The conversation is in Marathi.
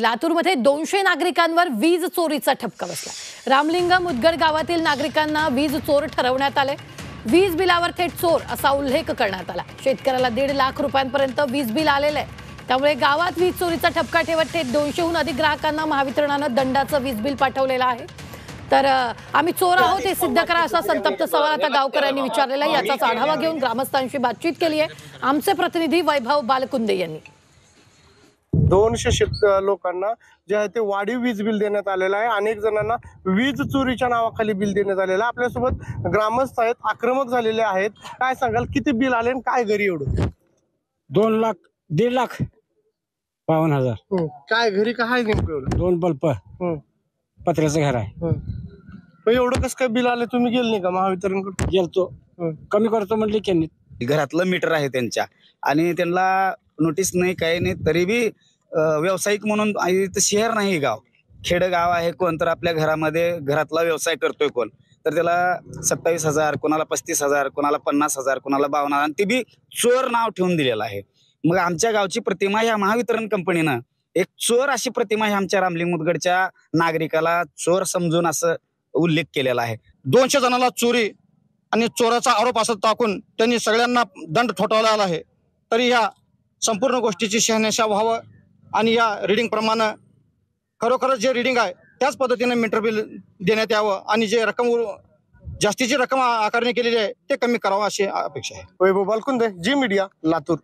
लातूरमध्ये 200 नागरिकांवर वीज चोरीचा ठपका बसला। रामलिंग मुदगड गावातील नागरिकांना वीज चोर ठरवण्यात आले। वीज बिलावर थेट चोर असा उल्लेख करण्यात आला। शेतकऱ्याला 1.5 लाख रुपयांपर्यंत वीज बिल आलेले आहे। त्यामुळे गावात वीज चोरीचा ठपका ठेवत थेट 200हून अधिक ग्राहकांना महावितरणानं दंडाचं वीज बिल पाठवलेलं आहे। तर आम्ही चोर आहोत हे सिद्ध करा असा संतप्त सवाल आता गावकऱ्यांनी विचारलेला आहे। याचाच आढावा घेऊन ग्रामस्थांशी बातचीत केली आहे आमचे प्रतिनिधी वैभव बालकुंदे यांनी। 200 लोकांना जे आहे ते वाढीव वीज बिल देण्यात आलेलं आहे। अनेक जणांना वीज चोरीच्या नावाखाली बिल देण्यात आलेलं आहे। आपल्यासोबत ग्रामस्थ आहेत, आक्रमक झालेले आहेत। काय सांगाल, किती बिल आले आणि काय घरी एवढं? 2 लाख 1.5 लाख 52,000। काय घरी काय नेमकं एवढं? 2 बल्ब, पत्र्याचं घर आहे। पण एवढं कसं काय बिल आले? तुम्ही गेले नाही का महावितरणकडे? गेलतो, कमी करतो म्हणले त्यांनी। घरातलं मीटर आहे त्यांच्या आणि त्यांना नोटीस नाही, काही नाही, तरी बी व्यावसायिक म्हणून शहर नाही, गाव खेडगाव आहे। कोण तर आपल्या घरामध्ये घरातला व्यवसाय करतोय कोण, तर त्याला 27,000, कोणाला 35,000, कोणाला 50,000, कोणाला 52,000 आणि ते बी चोर नाव ठेवून दिलेलं आहे। मग आमच्या गावची प्रतिमा ह्या महावितरण कंपनीनं एक चोर अशी प्रतिमा ह्या आमच्या रामलिंग मुदगडच्या नागरिकाला चोर समजून असं उल्लेख केलेला आहे। 200 जणांना चोरी आणि चोराचा आरोप असं टाकून त्यांनी सगळ्यांना दंड ठोठावला आला आहे। तरी या संपूर्ण गोष्टीची शहानिशा व्हावं आणि या रिडिंग प्रमाणे खरोखरच जे रिडिंग आहे त्याच पद्धतीने मीटर बिल देण्यात यावं आणि जे जास्तीची रक्कम आकारणी केलेली आहे ते कमी करावं अशी अपेक्षा आहे। वैभव बालकुंदे, जी मीडिया, लातूर।